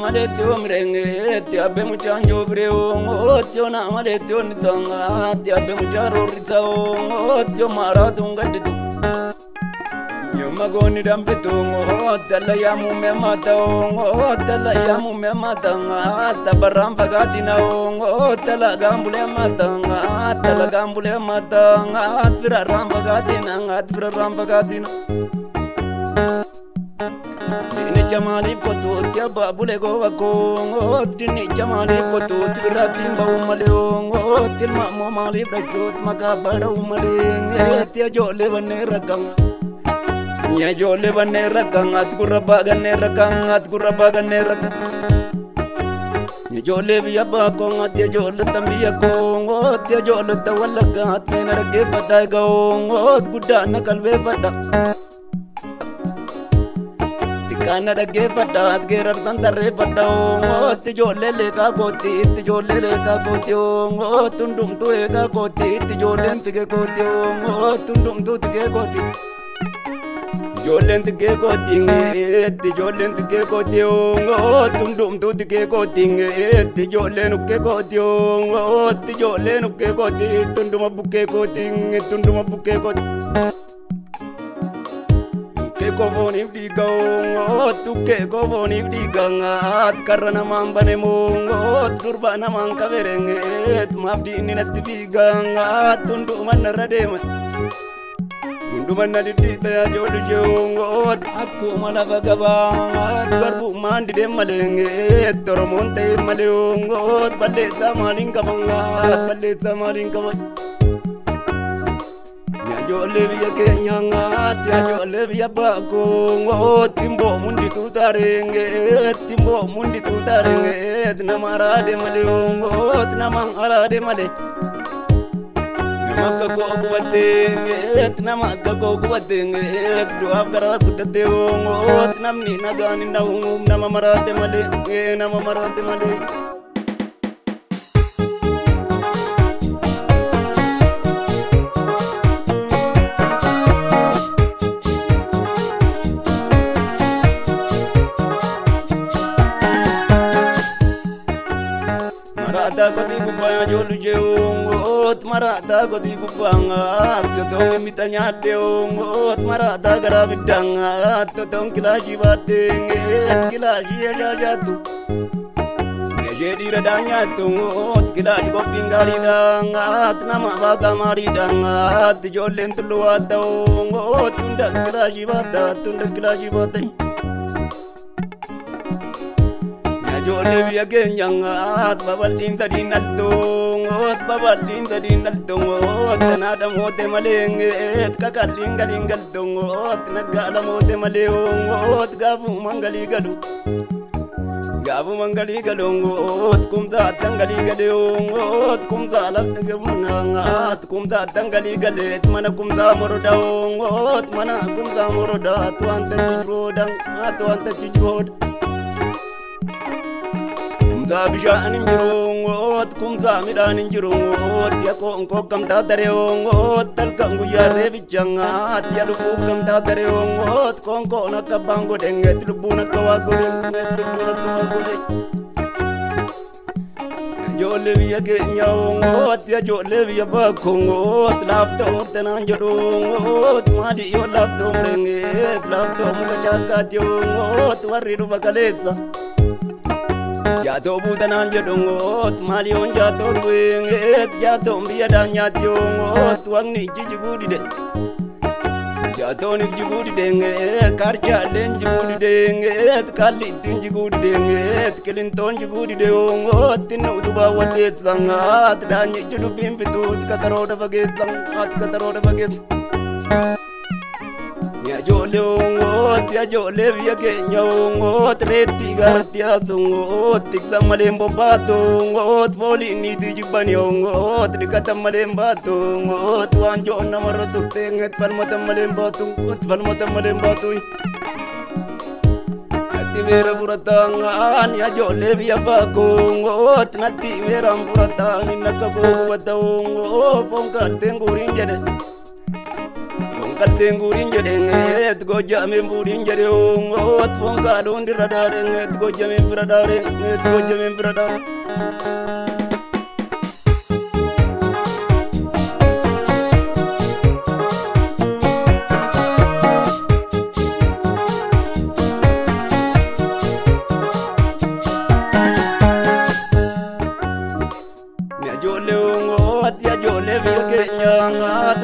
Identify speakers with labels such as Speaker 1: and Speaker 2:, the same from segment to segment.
Speaker 1: maleetio mirenge abbe muchanjo breo tio na maleetio nizanga abbe mucharo rizao tio maratunga ditu magoni dampetu tala yamu memata tala yamu memata tabaram pagatina tala gambule mata firaram pagatina Dini jamali kotu tia babule go wako Dini jamali kotu tibiratin ba umale tilma momali brajut makabara umale tia jole bane rakang Ya jole bane rakang at kurabagane rakang Ya jole biya ba ko at ya jole tambiya ko tia jole tawalaga at menarage pada go gudana kalbe pada Kana dage pada at gerar tantare pada tijole le ka goti tundum tu e ka goti tijole tige goti tundum tu tige goti Jolen tige goti tijole tige goti tundum tu tige goti tijole nu ke goti tijole nu ke goti tundum buke goti Koboni diga tu ke koboni diga at karena mambane mongo turba namang kaverenge mabdi ni natibiga tundu manarade mundu manadi ta jodu jongo aku malabagaba garbu mandi de malenge toromonte malongo balle samaling kabanga Jole biya kenyanga tia jole biya bako timbo mundi tutarenge namara de male namang ara de male namaka ko kubatenge do afgara kutate namni nagani nawum namara de male Marata godi kubaya jolu jeungot marata godi kubanga totong mitanya deungot marata garabidanga totong kilaji badeng kilaji jajatu jadi radanya tungot kilaji kopingali dangat nama baga mari dangat jolen tuluat tungot tunda kilaji badeng Jole biya kenyanga babalin tadin altungot tanada mote malenge kakalin galingal tungot nagala mote maleongot gabu mangali galungot kumta tangali galungot kumta laptegemunangat kumta tangali galet mana kumta morodaongot mana kumta moroda tuanta cijrodang Kumta bishaan injirungot kumta midhaan injirungot ya ko kamta dareongot talkan guyarre bichangat ya lubu kamta dareongot ko nakabango denget lubu nakawagode Jole biya kenyongot ya jole biya bakongot lafto tenan jodongot mali yo lafto mrenget lafto mukachakatyongot warriru bakaleza Jato butanan jodongot malion jato tuenget jato biadanya jongot wang ni jigudi de jato ni jigudi denget karja len jigudi denget kalitin jigudi denget kelinton jigudi deongot tinu tuba wadet langat danyi judu pimpitut kataroda baget Ya jole biya kenyongot reti gartia tungot tikta malembo batungot poli ni tujibanyongot dikata malemba tungot wanjo namaro tutenget palmata malemba tungot palmata malemba tuy Nati mera buratangan ya jole biya bakungot nati mera buratangan nakabu batungot pongkal tengurin jade kalteen guuriin jedheengeet gojjaameen buudhiin jedheewoot wongaadhoon dirra daareengeet gojjameen bira daareengeet gojjameen bira daareen.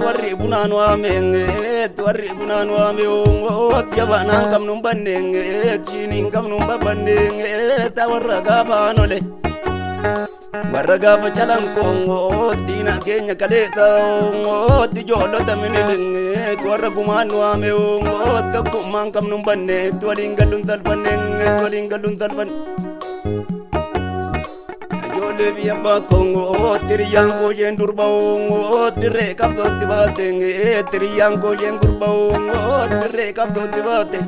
Speaker 1: Warri bunaan waameengeet warri bunaan waameewongoot jabanaan qabnuun banneengeet shiiniin qabnuun babbanneengeet warra gaafaan ole warra gaafa calankoongoot diina keenya kaleetaongoot ijoollota minilingeet warra gumaan waameewongoot tokkummaan qabnuun banneet waliin galluun salphanneengeet waliin galluun salphanne. Lebiya bakongo tiriyang kojen durbaongo dire kapto tibatenge tiriyang kojen durbaongo dire kapto tibate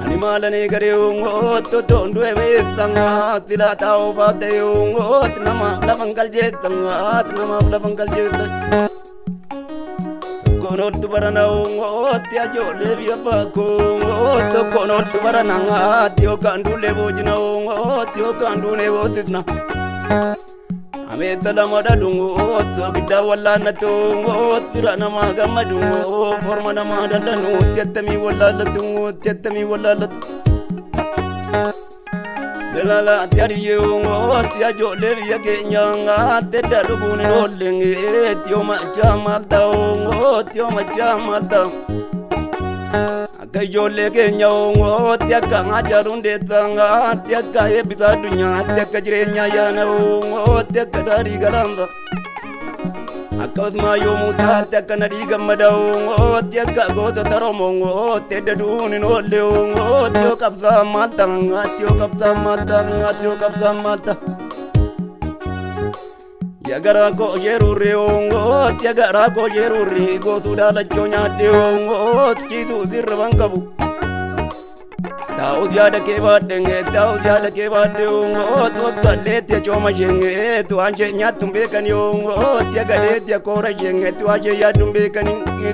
Speaker 1: animala ne gareongo to ndwe betanga tilatao bateongo nama labangal jetanga nama labangal jetanga konol tu baranaongo tia jo lebiya bakongo to konol tu barananga tio kandule bojinaongo tio kandune botitna ameta lamada dungo to bidda walla natungo tira nama gamadungo forma nama dalanu tetami walla latungo tetami walla lat delala tiariyongo tia jo lebiya kenyanga tedda dubuni nolenge tio ma jamal daongo tio ma jamal da Kajole Kenya ongo tiaka ngajarun detanga tiaka ebisa dunya tiaka jirenya yana ongo tiaka dari galamba akosma yomuta tiaka nadi gamada ongo tiaka goto taromongo tedda duni nolle ongo tio kapsa matanga tio kapsa matanga tio kapsa matanga Yagara ko jerure ongo tiagara ko jerure go sudala chonya de ongo chitu sirban kabu tau jada ke badenge tau jada ke bade ongo to kalle te choma jenge to anje nyatumbe kan ongo tiagade te kora jenge to aje ya dumbe kan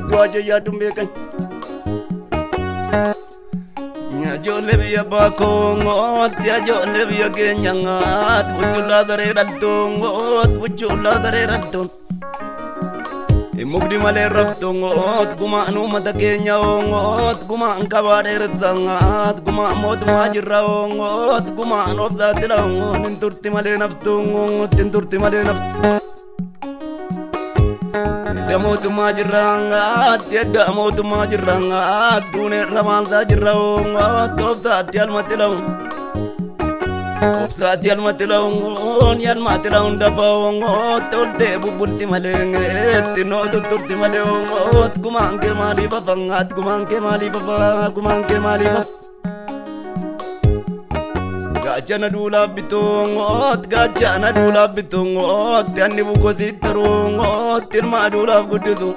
Speaker 1: to aje ya dumbe kan Jole biya bakongo tia jole biya kenyanga buchula dare daltongo buchula dare dalton mugdi male rabtongo guma anu mata kenya ongo guma ankabade rtanga guma mod majiraongo guma anobda tilango ninturti male naftongo tinturti male naft Damotu majiranga tiada motu majiranga dune ramal sajiraongo topsa tial matilaun topsa tial matilaun yal matilaun dapaongo tolte bubulti malenge tino tuturti malongo gumangke mali babangat gumangke mali baba gumangke mali baba Gajana dula bitongot, gajana dula bitongot, tiani buko sitarungot, ilma dula gududu.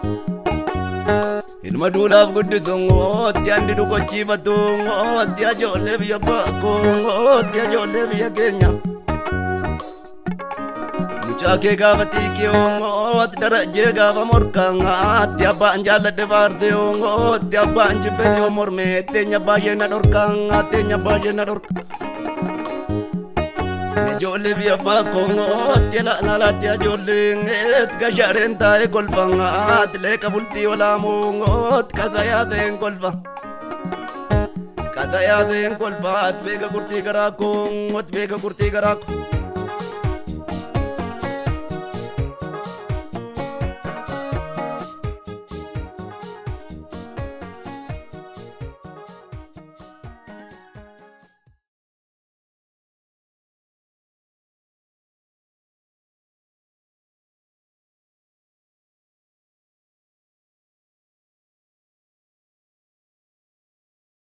Speaker 1: Ilma dula gududu, tiani duko chibatungot, tia jole biya bakongot, tia jole biya Kenya. Mucake gavati kiongot, daraje gava morkangat, tia banjala devarteongot, tia banji penyo morme, tenya bajena dorkangat, tenya bajena dorkangat. Jole biya bakongo tela nala tia jole nget gajarenta e kolbanga tle kabulti wala mongo kazaya den kolba bega kurti garakong bega kurti garakong